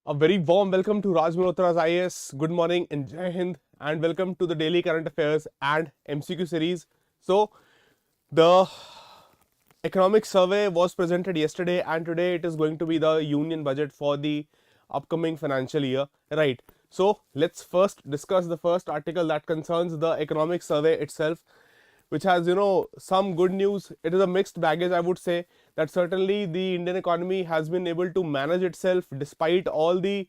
A very warm welcome to Raj Malhotra IAS. Good morning and Jai Hind, and welcome to the daily current affairs and MCQ series. So, the economic survey was presented yesterday, and today it is going to be the union budget for the upcoming financial year. Right. So, let's first discuss the first article that concerns the economic survey itself, which has some good news. It is a mixed baggage, I would say. That certainly the Indian economy has been able to manage itself despite all the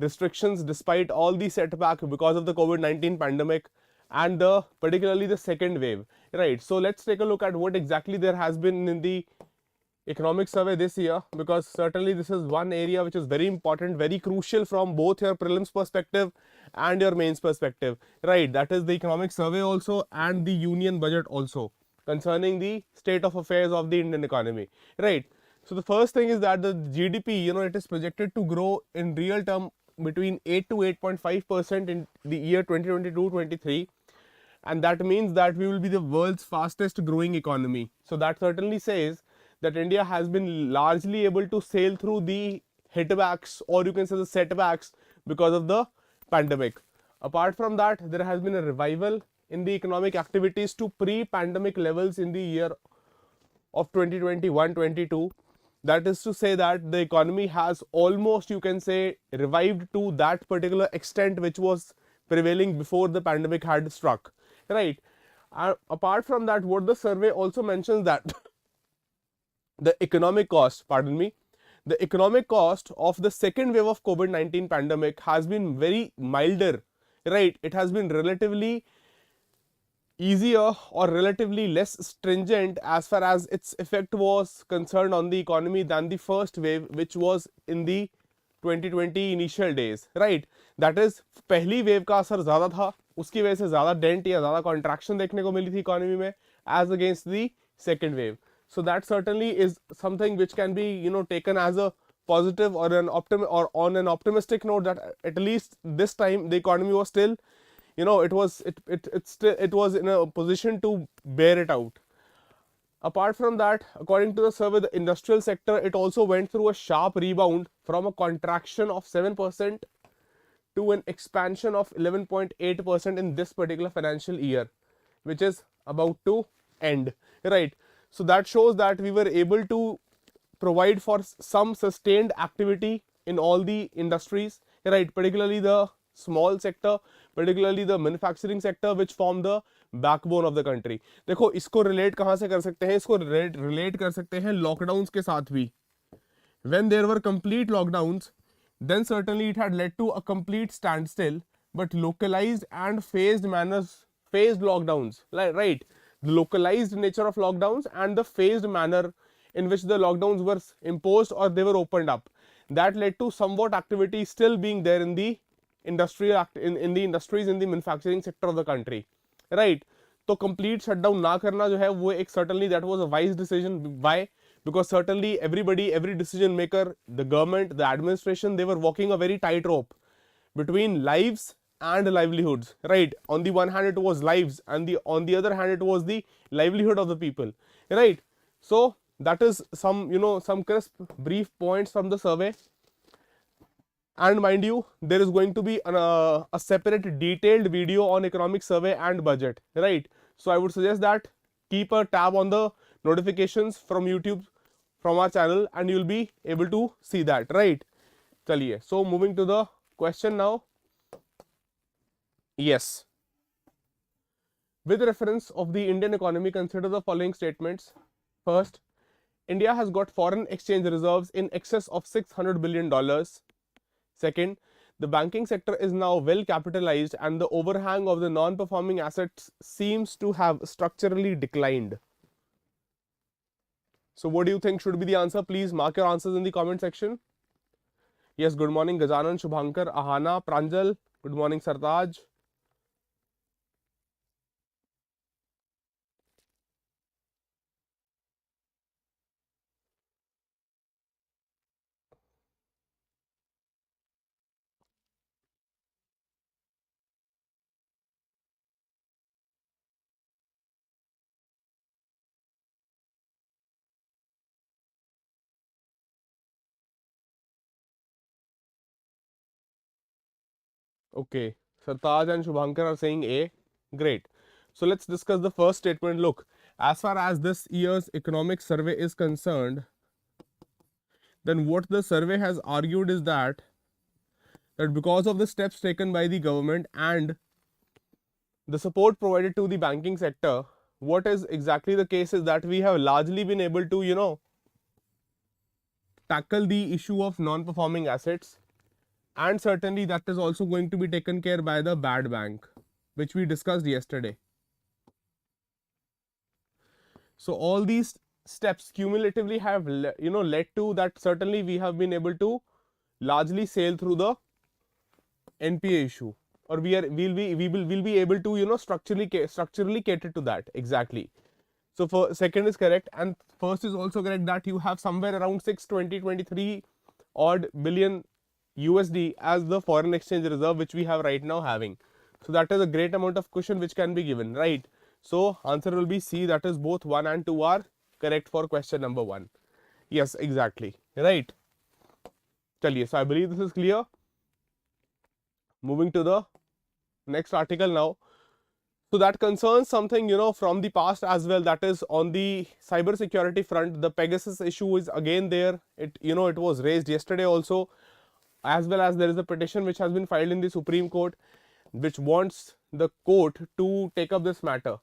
restrictions, despite all the setback because of the COVID-19 pandemic and particularly the second wave. Right. So let's take a look at what exactly there has been in the economic survey this year, because certainly this is one area which is very important, very crucial from both your prelims perspective and your mains perspective. Right. That is the economic survey also and the union budget also concerning the state of affairs of the Indian economy. Right. So the first thing is that the GDP, it is projected to grow in real term between 8 to 8.5% in the year 2022-23, and that means that we will be the world's fastest growing economy. So that certainly says that India has been largely able to sail through the hitbacks, or you can say the setbacks, because of the pandemic. Apart from that, there has been a revival in the economic activities to pre-pandemic levels in the year of 2021-22. That is to say that the economy has almost, you can say, revived to that particular extent which was prevailing before the pandemic had struck. Right. Apart from that, what the survey also mentions that the economic cost, pardon me, the economic cost of the second wave of COVID-19 pandemic has been very milder. Right. It has been relatively easier or relatively less stringent as far as its effect was concerned on the economy than the first wave, which was in the 2020 initial days. Right. That is, पहली wave का असर ज़्यादा था, उसकी वजह से ज़्यादा dent या ज़्यादा कॉन्ट्रैक्शन देखने को मिली थी इकोनॉमी में edge against the second wave. So that certainly is something which can be taken as a positive or on an optimistic note, that at least this time the economy was still, it was in a position to bear it out. Apart from that, according to the survey, the industrial sector, it also went through a sharp rebound from a contraction of 7% to an expansion of 11.8% in this particular financial year, which is about to end. Right. So that shows that we were able to provide for some sustained activity in all the industries. Right. Particularly the small sector, particularly the manufacturing sector, which form the backbone of the country. देखो, इसको relate कहाँ से कर सकते हैं? इसको relate कर सकते हैं लॉकडाउन्स के साथ भी. When there were complete lockdowns, then certainly it had led to a complete standstill, but localized and phased lockdowns, right? The localized nature of lockdowns and the phased manner in which the lockdowns were imposed or they were opened up, that led to somewhat activity still being there in the in the industries, in the manufacturing sector of the country. Right. तो complete shutdown ना करना जो है वो एक certainly that was a wise decision. Why? Because certainly every decision maker, the government, the administration, they were walking a very tight rope between lives and livelihoods. Right. On the one hand it was lives, and on the other hand it was the livelihood of the people. Right. So that is some some crisp brief points from the survey. And mind you, there is going to be a separate detailed video on economic survey and budget. Right. So I would suggest that keep a tab on the notifications from YouTube, from our channel, and you'll be able to see that. Right. Chaliye. So moving to the question now. Yes. With reference of the Indian economy, consider the following statements. First, India has got foreign exchange reserves in excess of $600 billion. Second, the banking sector is now well capitalized and the overhang of the non-performing assets seems to have structurally declined. So what do you think should be the answer? Please mark your answers in the comment section. Yes, good morning Gajanan, Shubhankar, Ahana, Pranjal. Good morning Sartaj. Okay, Sartaj and Shubhankar are saying A. Great. So let's discuss the first statement. Look, as far as this year's economic survey is concerned, then what the survey has argued is that because of the steps taken by the government and the support provided to the banking sector, what is exactly the case is that we have largely been able to, tackle the issue of non-performing assets, and certainly that is also going to be taken care by the bad bank, which we discussed yesterday. So all these steps cumulatively have led to that certainly we have been able to largely sail through the NPA issue, or we will be able to structurally cater to that exactly. So for second is correct, and first is also correct that you have somewhere around 623 odd billion USD as the foreign exchange reserve, which we have right now having. So that is a great amount of cushion which can be given, right? So answer will be C, that is both 1 and 2 are correct for question number 1. Yes, exactly, right. Chaliye, so I believe this is clear. Moving to the next article now. So that concerns something from the past as well, that is on the cyber security front. The Pegasus issue is again there. It was raised yesterday also, as well as there is a petition which has been filed in the Supreme Court, which wants the court to take up this matter.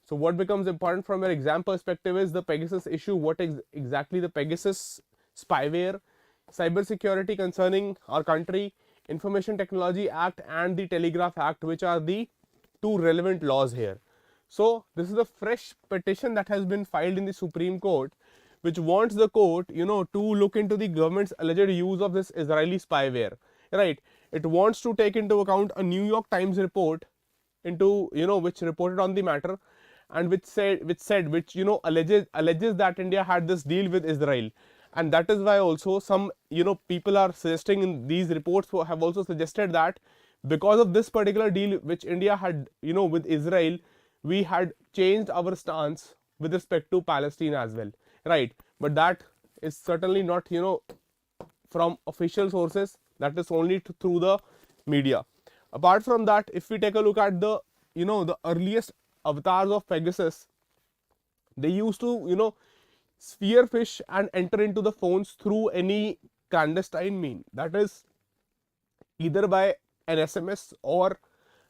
So what becomes important from your exam perspective is the Pegasus issue. What exactly the Pegasus spyware, cyber security concerning our country, Information Technology Act and the Telegraph Act, which are the two relevant laws here. So this is a fresh petition that has been filed in the Supreme Court, which wants the court, to look into the government's alleged use of this Israeli spyware, right? It wants to take into account a New York Times report which reported on the matter, and which alleges that India had this deal with Israel. And that is why also some people are suggesting in these reports who have also suggested that because of this particular deal which India had with Israel, we had changed our stance with respect to Palestine as well, right? But that is certainly not from official sources, that is only through the media. Apart from that, if we take a look at the the earliest avatars of Pegasus, they used to spearfish and enter into the phones through any clandestine mean, that is either by an SMS or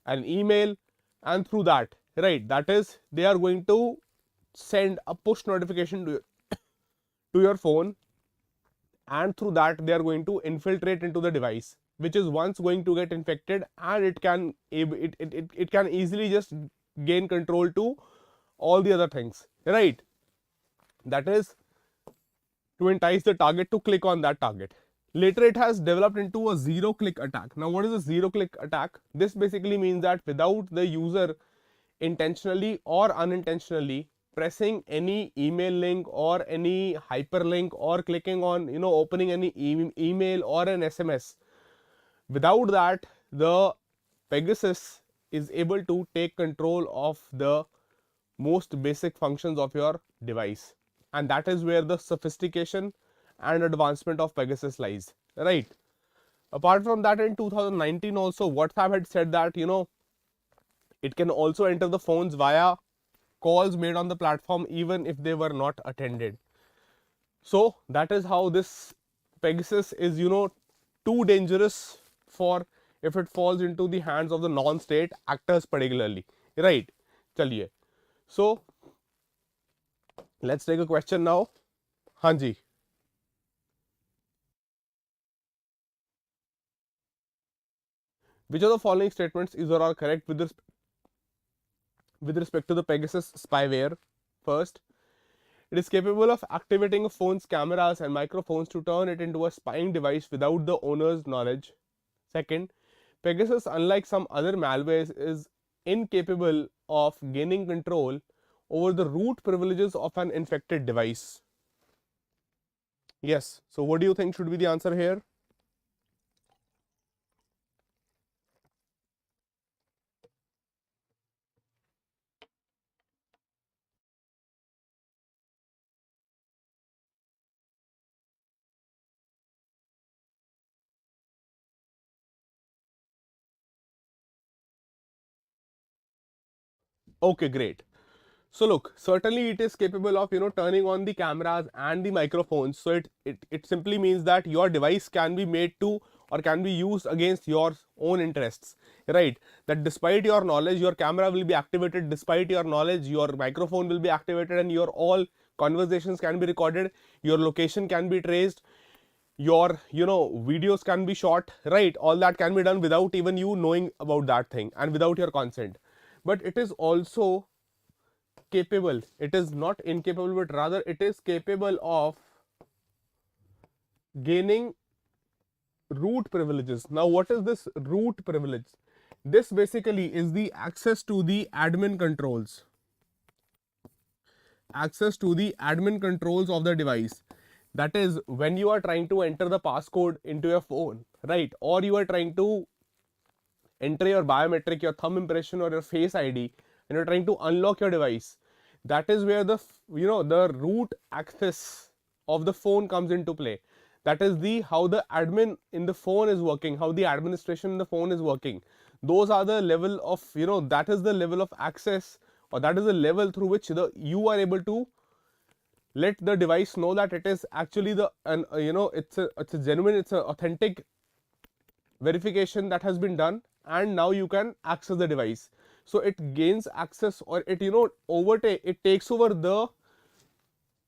an email, and through that, right, that is they are going to send a push notification to your phone, and through that they are going to infiltrate into the device, which is once going to get infected, and it can easily just gain control to all the other things, right? That is to entice the target to click on that target. Later it has developed into a zero click attack. Now what is a zero click attack? This basically means that without the user intentionally or unintentionally pressing any email link or any hyperlink or clicking on opening any email or an SMS, without that the Pegasus is able to take control of the most basic functions of your device, and that is where the sophistication and advancement of Pegasus lies, right? Apart from that, in 2019 also WhatsApp had said that it can also enter the phones via calls made on the platform even if they were not attended. So that is how this Pegasus is too dangerous for if it falls into the hands of the non-state actors particularly, right? Chaliye, so let's take a question now. Hanji. Which of the following statements is or are correct with respect to the Pegasus spyware? First, it is capable of activating a phone's cameras and microphones to turn it into a spying device without the owner's knowledge. Second, Pegasus, unlike some other malwares, is incapable of gaining control over the root privileges of an infected device. Yes. So what do you think should be the answer here? Okay, great. So look, certainly it is capable of, turning on the cameras and the microphones. So it simply means that your device can be made to or can be used against your own interests, right? That despite your knowledge, your camera will be activated, despite your knowledge, your microphone will be activated, and your all conversations can be recorded, your location can be traced, your videos can be shot, right? All that can be done without even you knowing about that thing and without your consent. But it is also capable, it is not incapable, but rather it is capable of gaining root privileges. Now what is this root privilege? This basically is the access to the admin controls, access to the admin controls of the device. That is, when you are trying to enter the passcode into your phone, right, or you are trying to enter your biometric, your thumb impression or your face ID, and you're trying to unlock your device, that is where the the root access of the phone comes into play. That is the how the admin in the phone is working, how the administration in the phone is working. Those are the level of, that is the level of access, or that is the level through which you are able to let the device know that it is actually the, and it's a genuine, it's a authentic verification that has been done, and now you can access the device. So it gains access, or it it takes over the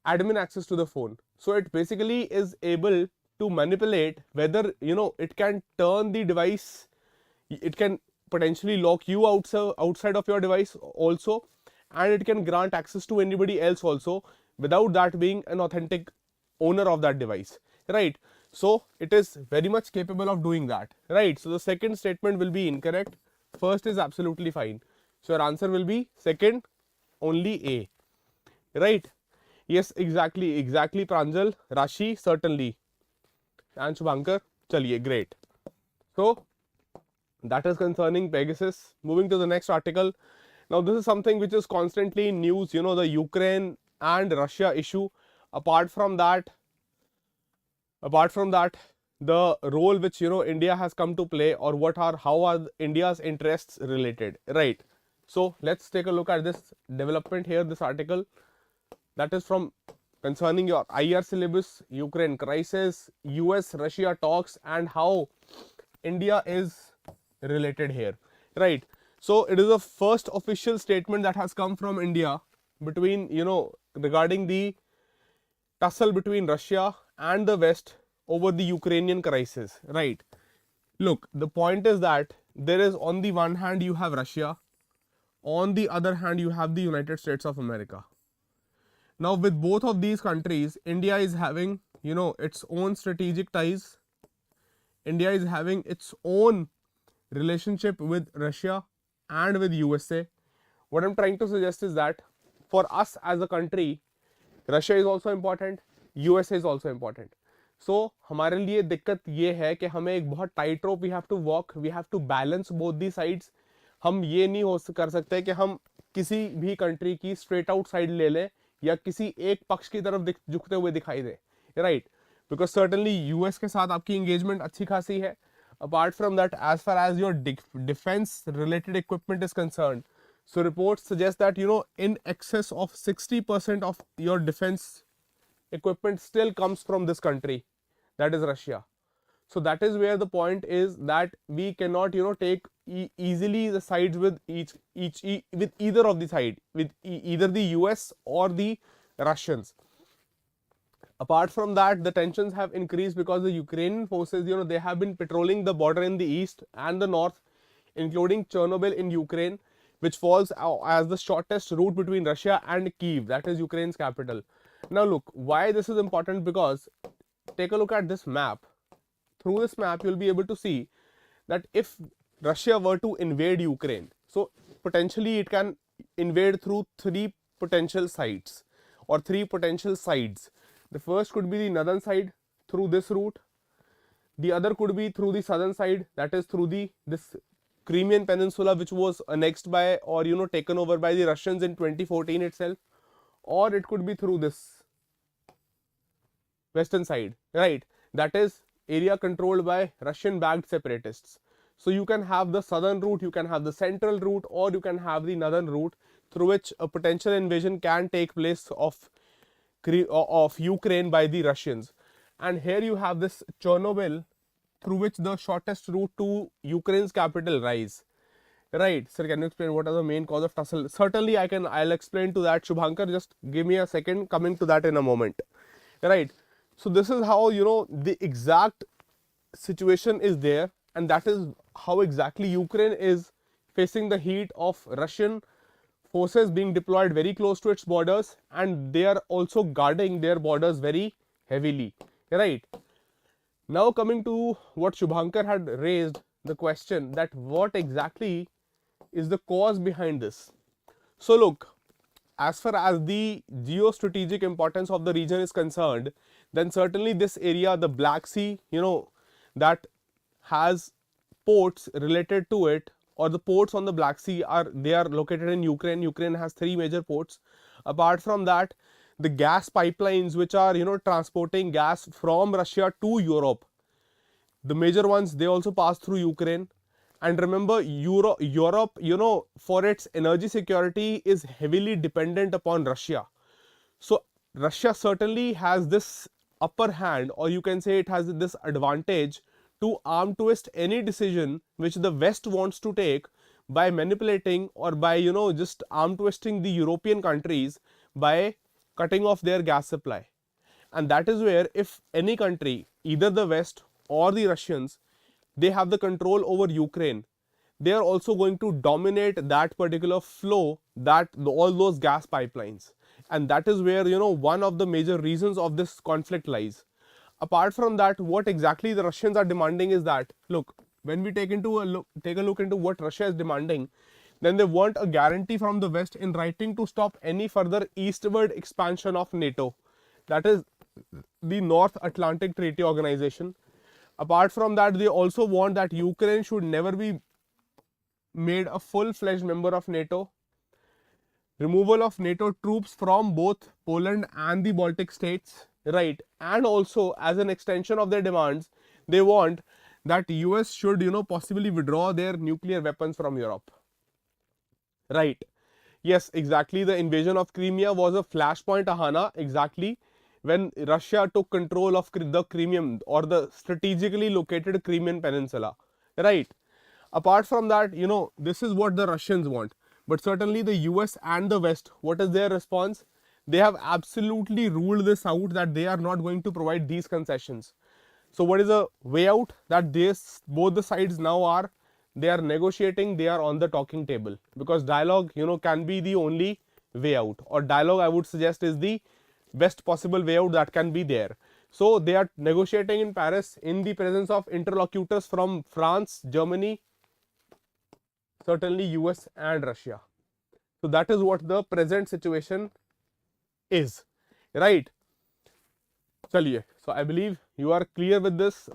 admin access to the phone. So it basically is able to manipulate whether it can turn the device, it can potentially lock you outside of your device also, and it can grant access to anybody else also without that being an authentic owner of that device, right? So it is very much capable of doing that, right? So the second statement will be incorrect, first is absolutely fine. So your answer will be second, only A, right? Yes, exactly Pranjal, Rashi, certainly, and Shubhankar. Chaliye, great. So that is concerning Pegasus. Moving to the next article. Now this is something which is constantly in news, the Ukraine and Russia issue. Apart from that, the role which India has come to play, or how are India's interests related, right? So let's take a look at this development here, this article that is from concerning your IR syllabus, Ukraine crisis, US Russia talks, and how India is related here, right? So it is the first official statement that has come from India between, regarding the tussle between Russia and the West over the Ukrainian crisis, right? Look, the point is that there is, on the one hand you have Russia, on the other hand you have the United States of America. Now with both of these countries, India is having, its own strategic ties. India is having its own relationship with Russia and with USA. What I'm trying to suggest is that for us as a country, Russia is also important, USA is also important. So हमारे लिए दिक्कत ये है कि हमें एक बहुत tight rope we have to walk, we have to balance both the sides. हम ये नहीं हो कर सकते कि हम किसी भी कंट्री की स्ट्रेट आउट साइड ले लें या किसी एक पक्ष की तरफ झुकते हुए दिखाई दे, राइट? बिकॉज सर्टनली यूएस के साथ आपकी एंगेजमेंट अच्छी खासी है. Apart from that, as far as your defense related equipment is concerned, so reports suggest that in excess of 60% of your defense equipment still comes from this country, that is Russia. So that is where the point is that we cannot take easily the sides with with either of the side, with either the US or the Russians. Apart from that, the tensions have increased because the Ukrainian forces, they have been patrolling the border in the east and the north, including Chernobyl in Ukraine, which falls as the shortest route between Russia and Kyiv, that is Ukraine's capital. Now look, why this is important, because take a look at this map. Through this map, you'll be able to see that if Russia were to invade Ukraine, so potentially it can invade through three potential sites or three potential sides. The first could be the northern side through this route. The other could be through the southern side, that is through this Crimean Peninsula, which was annexed by or taken over by the Russians in 2014 itself. Or it could be through this western side, right? That is area controlled by Russian backed separatists. So you can have the southern route, you can have the central route, or you can have the northern route. through which a potential invasion can take place of Ukraine by the Russians. And here you have this Chernobyl, through which the shortest route to Ukraine's capital rise. Right, sir, can you explain what are the main cause of tussle? Certainly, I'll explain to that, Shubhankar. Just give me a second, coming to that in a moment. Right. So this is how, the exact situation is there, and that is how exactly Ukraine is facing the heat of Russian forces being deployed very close to its borders, and they are also guarding their borders very heavily. Right. Now coming to what Shubhankar had raised, the question that what exactly is the cause behind this. So look, as far as the geostrategic importance of the region is concerned, then certainly this area, the Black Sea, that has ports related to it, or the ports on the Black Sea are located in Ukraine. Ukraine has 3 major ports. Apart from that, the gas pipelines which are transporting gas from Russia to Europe, the major ones, they also pass through Ukraine. And remember, Europe, for its energy security is heavily dependent upon Russia. So Russia certainly has this upper hand, or you can say it has this advantage to arm twist any decision which the West wants to take by manipulating, or by just arm twisting the European countries by cutting off their gas supply. And that is where, if any country, either the West or the Russians, they have the control over Ukraine, they are also going to dominate that particular flow, all those gas pipelines. And that is where one of the major reasons of this conflict lies. Apart from that, what exactly the Russians are demanding is that, look, when we take a look into what Russia is demanding, then they want a guarantee from the West in writing to stop any further eastward expansion of NATO, that is the North Atlantic Treaty Organization. Apart from that, they also want that Ukraine should never be made a full-fledged member of NATO. Removal of NATO troops from both Poland and the Baltic states, right? And also, as an extension of their demands, they want that US should, possibly withdraw their nuclear weapons from Europe. Right. Yes, exactly. The invasion of Crimea was a flashpoint, Ahana, exactly, when Russia took control of the Crimean, or the strategically located Crimean Peninsula. Right. Apart from that, this is what the Russians want. But certainly the US and the West, what is their response? They have absolutely ruled this out, that they are not going to provide these concessions. So what is the way out? That both the sides now they are negotiating, they are on the talking table, because dialogue, can be the only way out, or dialogue, I would suggest, is the best possible way out that can be there. So they are negotiating in Paris in the presence of interlocutors from France, Germany, certainly US and Russia. So that is what the present situation is, right? Chaliye. So I believe you are clear with this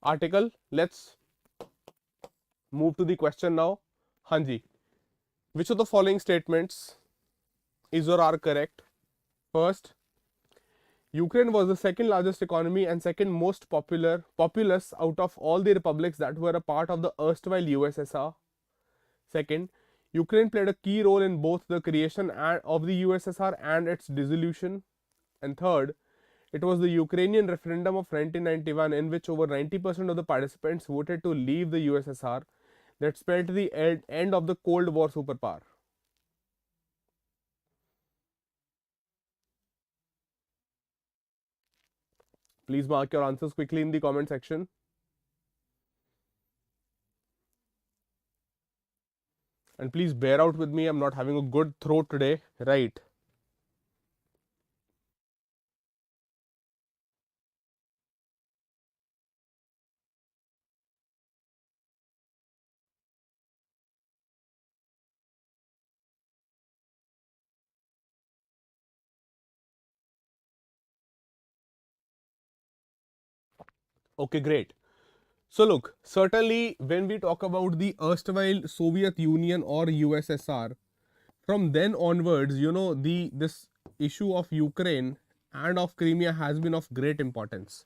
article. Let's move to the question now. Hanji, which of the following statements is or are correct? First, Ukraine was the second largest economy and second most populous out of all the republics that were a part of the erstwhile USSR. Second, Ukraine played a key role in both the creation of the USSR and its dissolution. And third, it was the Ukrainian referendum of 1991, in which over 90% of the participants voted to leave the USSR, that spelled the end of the Cold War superpower. Please mark your answers quickly in the comment section. And please bear out with me, I'm not having a good throat today, right? Okay, great. So look, certainly when we talk about the erstwhile Soviet Union or USSR, from then onwards, this issue of Ukraine and of Crimea has been of great importance.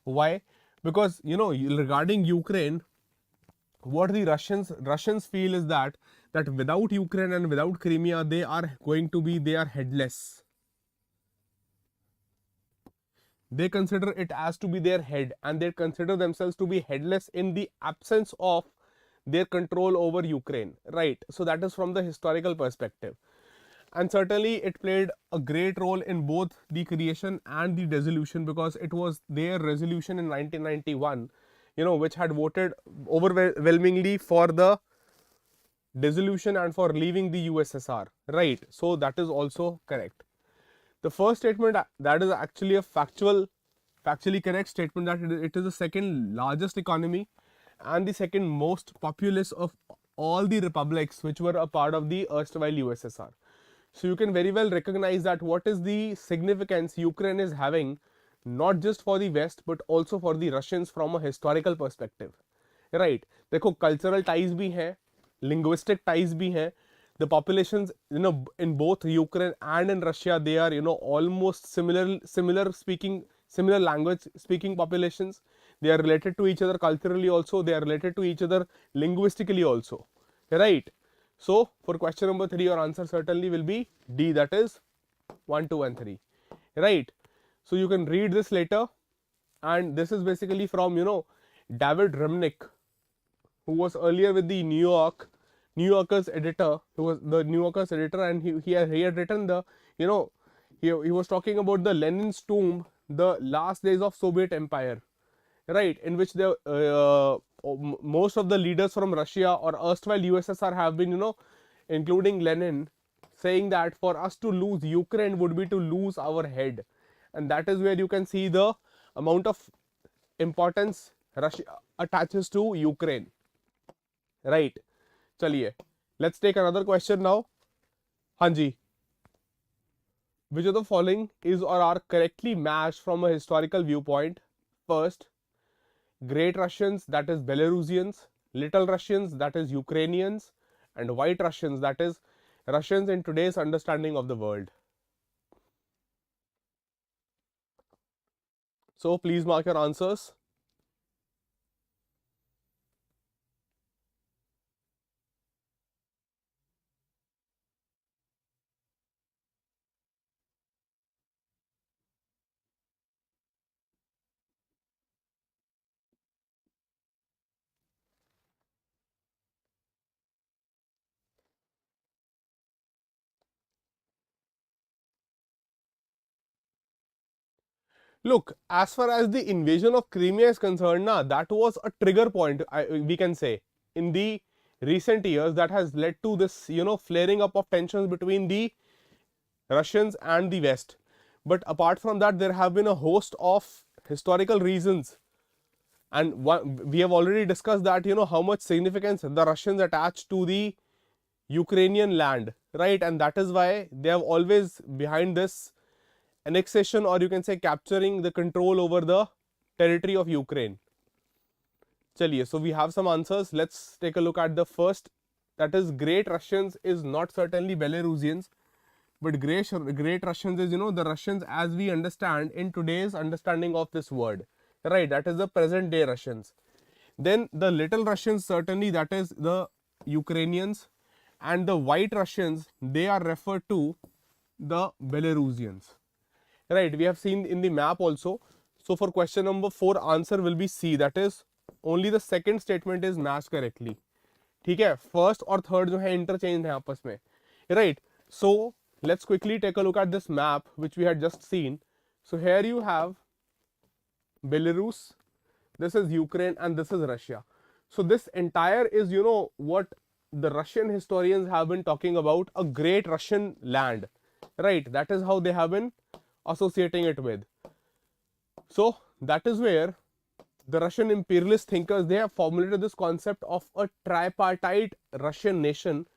Why? Because regarding Ukraine, what the Russians feel is that that without Ukraine and without Crimea, they are headless. They consider it as to be their head, and they consider themselves to be headless in the absence of their control over Ukraine, right? So that is from the historical perspective. And certainly it played a great role in both the creation and the dissolution, because it was their resolution in 1991, which had voted overwhelmingly for the dissolution and for leaving the USSR, right? So that is also correct. The first statement, that is actually a factually correct statement, that it is the second largest economy and the second most populous of all the republics which were a part of the erstwhile USSR. So you can very well recognize that what is the significance Ukraine is having, not just for the West but also for the Russians from a historical perspective, right? देखो cultural ties भी हैं, linguistic ties भी हैं. The populations, in both Ukraine and in Russia, they are, almost similar language speaking populations. They are related to each other culturally also. They are related to each other linguistically also, right? So for question number 3, your answer certainly will be D, that is 1, 2 and 3, right? So you can read this later, and this is basically from, David Remnick, who was earlier with the New Yorker's editor, who was the New Yorker's editor, and he had written the, he was talking about the Lenin's tomb, the last days of Soviet Empire, right, in which the most of the leaders from Russia or erstwhile USSR have been, including Lenin, saying that for us to lose Ukraine would be to lose our head. And that is where you can see the amount of importance Russia attaches to Ukraine, right? Chaliye, let's take another question now. Hanji, which of the following is or are correctly matched from a historical viewpoint? First, Great Russians, that is Belarusians; Little Russians, that is Ukrainians; and White Russians, that is Russians in today's understanding of the world. So please mark your answers. Look, as far as the invasion of Crimea is concerned, that was a trigger point, we can say, in the recent years, that has led to this, flaring up of tensions between the Russians and the West. But apart from that, there have been a host of historical reasons, and we have already discussed that, how much significance the Russians attach to the Ukrainian land, right? And that is why they have always behind this annexation, or you can say capturing the control over the territory of Ukraine. Chaliye, so we have some answers. Let's take a look at the first, that is Great Russians is not certainly Belarusians, but Great Russians is, the Russians as we understand in today's understanding of this word, right? That is the present day Russians. Then the Little Russians, certainly that is the Ukrainians, and the White Russians, they are referred to the Belarusians, right? We have seen in the map also. So for question number 4, answer will be C, that is only the second statement is matched correctly. ठीक है, first और third जो है interchange है आपस में, right? So let's quickly take a look at this map which we had just seen. So here you have Belarus, this is Ukraine, and this is Russia. So this entire is, what the Russian historians have been talking about, a great Russian land, right? That is how they have been associating it with. So that is where the Russian imperialist thinkers, they have formulated this concept of a tripartite Russian nation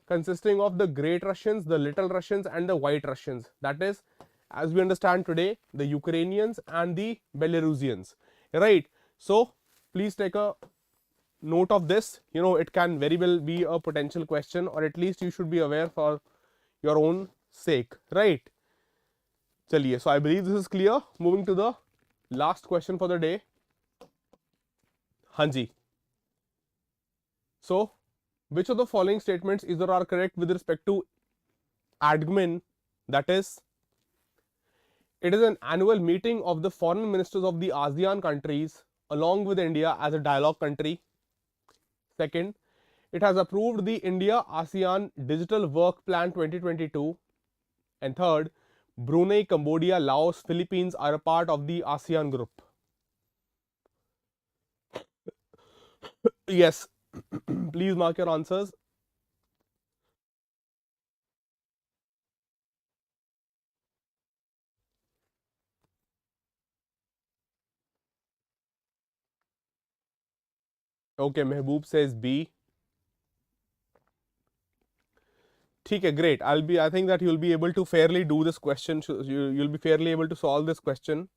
consisting of the Great Russians, the Little Russians, and the White Russians. That is, as we understand today, the Ukrainians and the Belarusians, right? So please take a note of this. It can very well be a potential question, or at least you should be aware for your own sake, right? Chaliye, so I believe this is clear. Moving to the last question for the day. Hanji. So which of the following statements either are correct with respect to admin, that is, it is an annual meeting of the foreign ministers of the ASEAN countries along with India as a dialogue country. Second, it has approved the India ASEAN Digital Work Plan 2022. And third, Brunei, Cambodia, Laos, Philippines are a part of the ASEAN group. Yes, please mark your answers. Okay, Mehboob says B. Okay, great. I think that you'll be able to fairly do this question. You'll be fairly able to solve this question.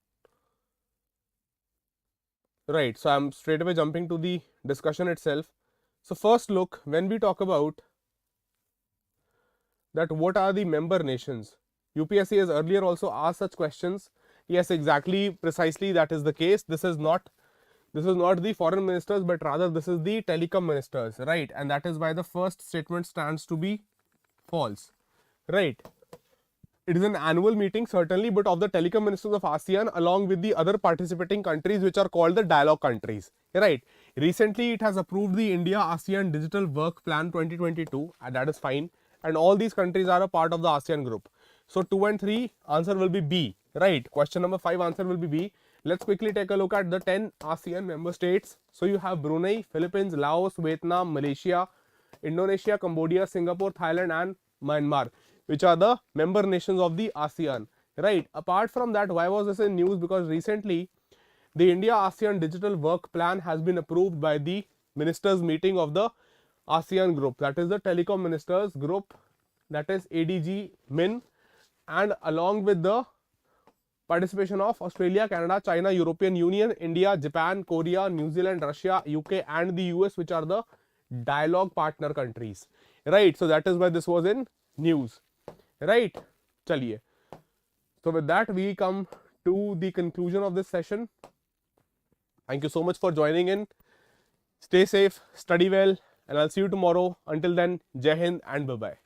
Right. So I'm straight away jumping to the discussion itself. So first look, when we talk about that what are the member nations, UPSC has earlier also asked such questions. Yes, exactly, precisely that is the case. This is not the foreign ministers, but rather this is the telecom ministers, right? And that is why the first statement stands to be false, right? It is an annual meeting certainly, but of the telecom ministers of ASEAN along with the other participating countries which are called the dialogue countries, right? Recently it has approved the India ASEAN Digital Work Plan 2022, and that is fine, and all these countries are a part of the ASEAN group. So 2 and 3 answer will be B, right? Question number 5 answer will be B. Let's quickly take a look at the 10 ASEAN member states. So you have Brunei, Philippines, Laos, Vietnam, Malaysia, Indonesia, Cambodia, Singapore, Thailand and Myanmar, which are the member nations of the ASEAN, right? Apart from that, why was this in news? Because recently the India ASEAN Digital Work Plan has been approved by the ministers meeting of the ASEAN group, that is the telecom ministers group, that is ADG Min, and along with the participation of Australia, Canada, China, European Union, India, Japan, Korea, New Zealand, Russia, UK and the US, which are the dialogue partner countries, right? So that is why this was in news, right? Chaliye. So with that we come to the conclusion of this session. Thank you so much for joining in. Stay safe, study well, and I'll see you tomorrow. Until then, Jai Hind and bye-bye.